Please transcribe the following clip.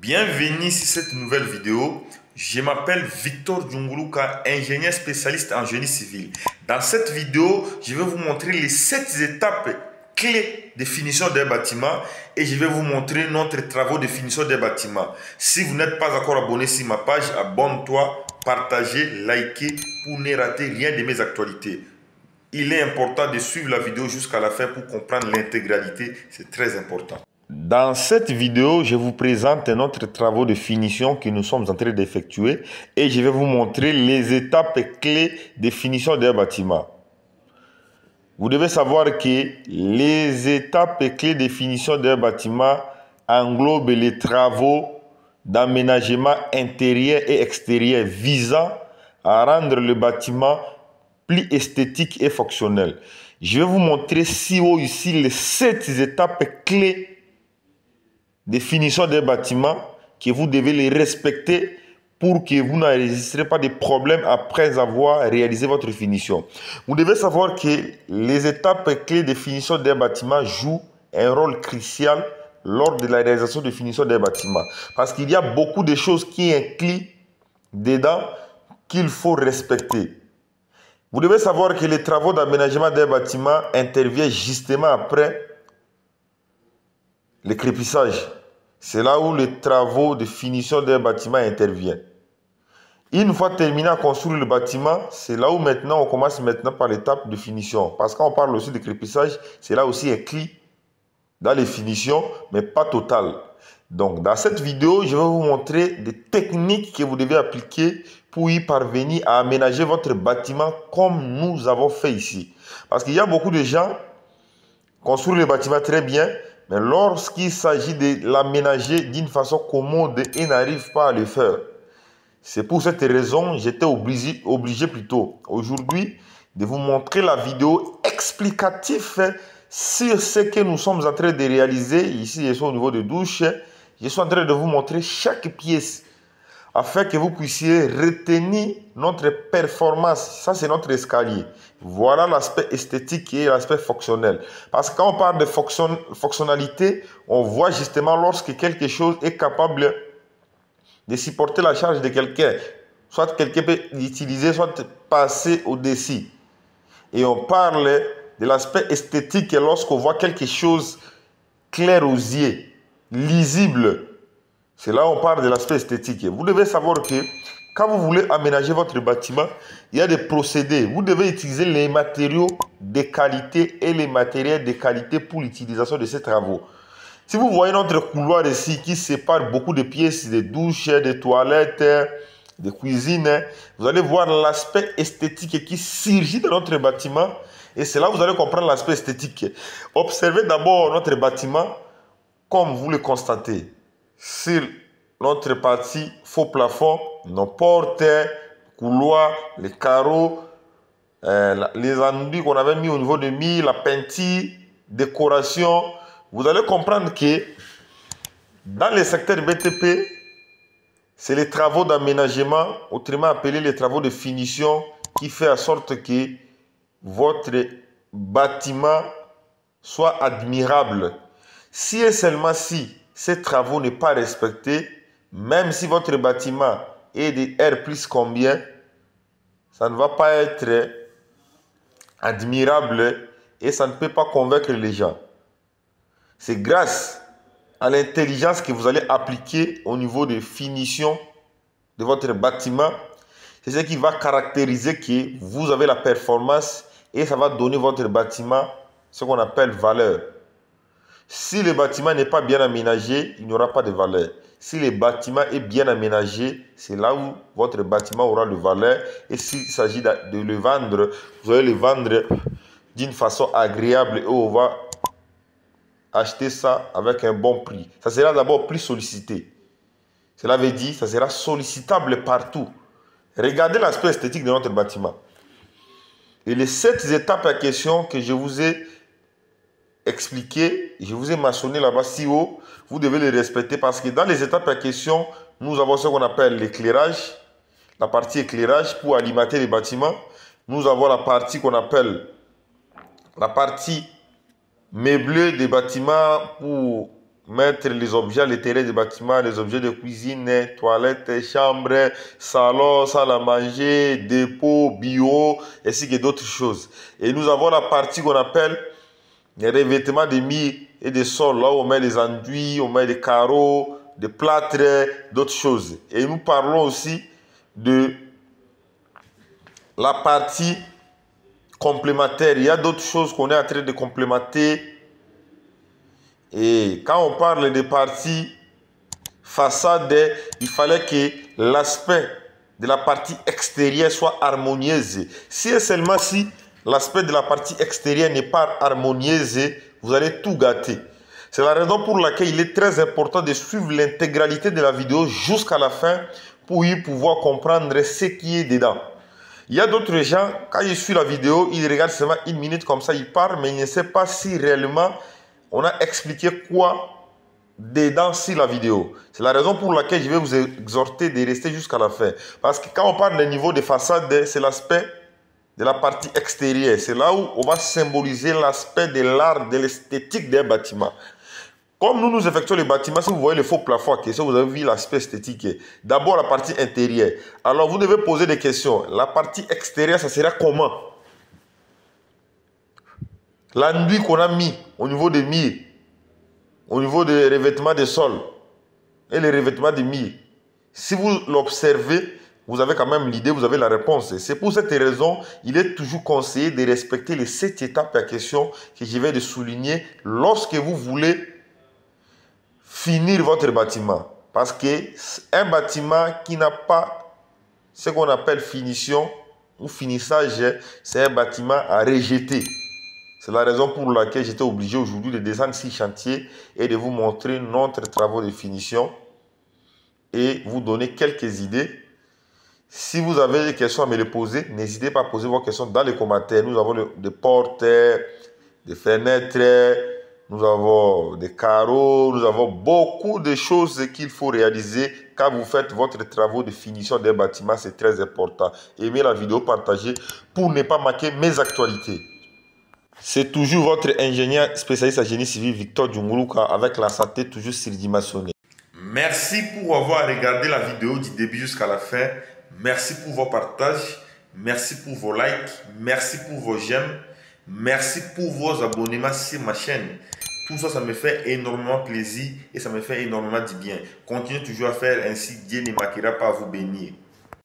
Bienvenue sur cette nouvelle vidéo. Je m'appelle Victor Djunguluka, ingénieur spécialiste en génie civil. Dans cette vidéo, je vais vous montrer les 7 étapes clés de finition d'un bâtiment et je vais vous montrer notre travaux de finition des bâtiments. Si vous n'êtes pas encore abonné sur ma page, abonne-toi, partagez, likez pour ne rater rien de mes actualités. Il est important de suivre la vidéo jusqu'à la fin pour comprendre l'intégralité, c'est très important. Dans cette vidéo, je vous présente notre travaux de finition que nous sommes en train d'effectuer et je vais vous montrer les étapes clés de finition d'un bâtiment. Vous devez savoir que les étapes clés de finition d'un bâtiment englobent les travaux d'aménagement intérieur et extérieur visant à rendre le bâtiment plus esthétique et fonctionnel. Je vais vous montrer ici les 7 étapes clés de finition des bâtiments que vous devez les respecter pour que vous n'enregistrez pas de problèmes après avoir réalisé votre finition. Vous devez savoir que les étapes clés de finition des bâtiments jouent un rôle crucial lors de la réalisation de finition des bâtiments. Parce qu'il y a beaucoup de choses qui incluent dedans qu'il faut respecter. Vous devez savoir que les travaux d'aménagement des bâtiments interviennent justement après le crépissage. C'est là où les travaux de finition d'un bâtiment interviennent. Une fois terminé à construire le bâtiment, c'est là où maintenant on commence par l'étape de finition. Parce qu'on parle aussi de crépissage, c'est là aussi inclus dans les finitions, mais pas total. Donc dans cette vidéo, je vais vous montrer des techniques que vous devez appliquer pour y parvenir à aménager votre bâtiment comme nous avons fait ici. Parce qu'il y a beaucoup de gens qui construisent le bâtiment très bien, mais lorsqu'il s'agit de l'aménager d'une façon commode, ils n'arrivent pas à le faire. C'est pour cette raison, j'étais obligé plutôt aujourd'hui de vous montrer la vidéo explicative sur ce que nous sommes en train de réaliser. Ici, je suis au niveau de douche. Je suis en train de vous montrer chaque pièce afin que vous puissiez retenir notre performance. Ça, c'est notre escalier. Voilà l'aspect esthétique et l'aspect fonctionnel. Parce que quand on parle de fonctionnalité, on voit justement lorsque quelque chose est capable de supporter la charge de quelqu'un. Soit quelqu'un peut l'utiliser, soit passer au-dessus. Et on parle de l'aspect esthétique lorsqu'on voit quelque chose clair aux yeux, lisible. C'est là où on parle de l'aspect esthétique. Vous devez savoir que quand vous voulez aménager votre bâtiment, il y a des procédés. Vous devez utiliser les matériaux de qualité et les matériels de qualité pour l'utilisation de ces travaux. Si vous voyez notre couloir ici qui sépare beaucoup de pièces, de douches, de toilettes, de cuisine, vous allez voir l'aspect esthétique qui surgit dans notre bâtiment. Et c'est là que vous allez comprendre l'aspect esthétique. Observez d'abord notre bâtiment comme vous le constatez. Sur notre partie faux plafond, nos portes, couloirs, les carreaux, les enduits qu'on avait mis au niveau de mur, la peinture, décoration. Vous allez comprendre que dans le secteur BTP, c'est les travaux d'aménagement, autrement appelés les travaux de finition, qui fait en sorte que votre bâtiment soit admirable. Si et seulement si ces travaux ne sont pas respectés, même si votre bâtiment est de R plus combien, ça ne va pas être admirable et ça ne peut pas convaincre les gens. C'est grâce à l'intelligence que vous allez appliquer au niveau de finition de votre bâtiment. C'est ce qui va caractériser que vous avez la performance et ça va donner votre bâtiment ce qu'on appelle valeur. Si le bâtiment n'est pas bien aménagé, il n'y aura pas de valeur. Si le bâtiment est bien aménagé, c'est là où votre bâtiment aura de valeur. Et s'il s'agit de le vendre, vous allez le vendre d'une façon agréable et on va acheter ça avec un bon prix. Ça sera d'abord plus sollicité. Cela veut dire que ça sera sollicitable partout. Regardez l'aspect esthétique de notre bâtiment. Et les 7 étapes à question que je vous ai expliquées, je vous ai mentionné là-bas si haut, vous devez les respecter parce que dans les étapes à question, nous avons ce qu'on appelle l'éclairage, la partie éclairage pour alimenter les bâtiments. Nous avons la partie qu'on appelle la partie meublée des bâtiments pour mettre les objets à l'intérieur du bâtiment, les objets de cuisine, toilettes, chambres, salon, salle à manger, dépôt, bureau, ainsi que d'autres choses. Et nous avons la partie qu'on appelle les revêtements des murs et des sols, là où on met les enduits, on met des carreaux, des plâtres, d'autres choses. Et nous parlons aussi de la partie complémentaire. Il y a d'autres choses qu'on est en train de complémenter. Et quand on parle des parties façade, il fallait que l'aspect de la partie extérieure soit harmonieuse. Si et seulement si l'aspect de la partie extérieure n'est pas harmonieuse, vous allez tout gâter. C'est la raison pour laquelle il est très important de suivre l'intégralité de la vidéo jusqu'à la fin pour y pouvoir comprendre ce qui est dedans. Il y a d'autres gens, quand ils suivent la vidéo, ils regardent seulement une minute comme ça, ils parlent, mais ils ne savent pas si réellement on a expliqué quoi dedans sur la vidéo. C'est la raison pour laquelle je vais vous exhorter de rester jusqu'à la fin. Parce que quand on parle des niveaux de façade, c'est l'aspect de la partie extérieure. C'est là où on va symboliser l'aspect de l'art, de l'esthétique d'un bâtiment. Comme nous effectuons les bâtiments, si vous voyez le faux plafond, vous avez vu l'aspect esthétique. D'abord la partie intérieure. Alors vous devez poser des questions. La partie extérieure, ça sera comment? L'enduit qu'on a mis au niveau des murs, au niveau des revêtements des sols et les revêtements des murs. Si vous l'observez, vous avez quand même l'idée, vous avez la réponse. C'est pour cette raison, il est toujours conseillé de respecter les 7 étapes à question que je vais de souligner lorsque vous voulez finir votre bâtiment. Parce qu'un bâtiment qui n'a pas ce qu'on appelle finition ou finissage, c'est un bâtiment à rejeter. C'est la raison pour laquelle j'étais obligé aujourd'hui de descendre sur chantier et de vous montrer notre travaux de finition et vous donner quelques idées. Si vous avez des questions à me les poser, n'hésitez pas à poser vos questions dans les commentaires. Nous avons des portes, des fenêtres, nous avons des carreaux, nous avons beaucoup de choses qu'il faut réaliser quand vous faites votre travaux de finition d'un bâtiment. C'est très important. Aimez la vidéo, partagez pour ne pas manquer mes actualités. C'est toujours votre ingénieur spécialiste en génie civil Victor Djunguluka avec la santé toujours surdimensionnée. Merci pour avoir regardé la vidéo du début jusqu'à la fin. Merci pour vos partages. Merci pour vos likes. Merci pour vos j'aime. Merci pour vos abonnements sur ma chaîne. Tout ça, ça me fait énormément plaisir et ça me fait énormément du bien. Continuez toujours à faire ainsi. Dieu ne manquera pas à vous bénir.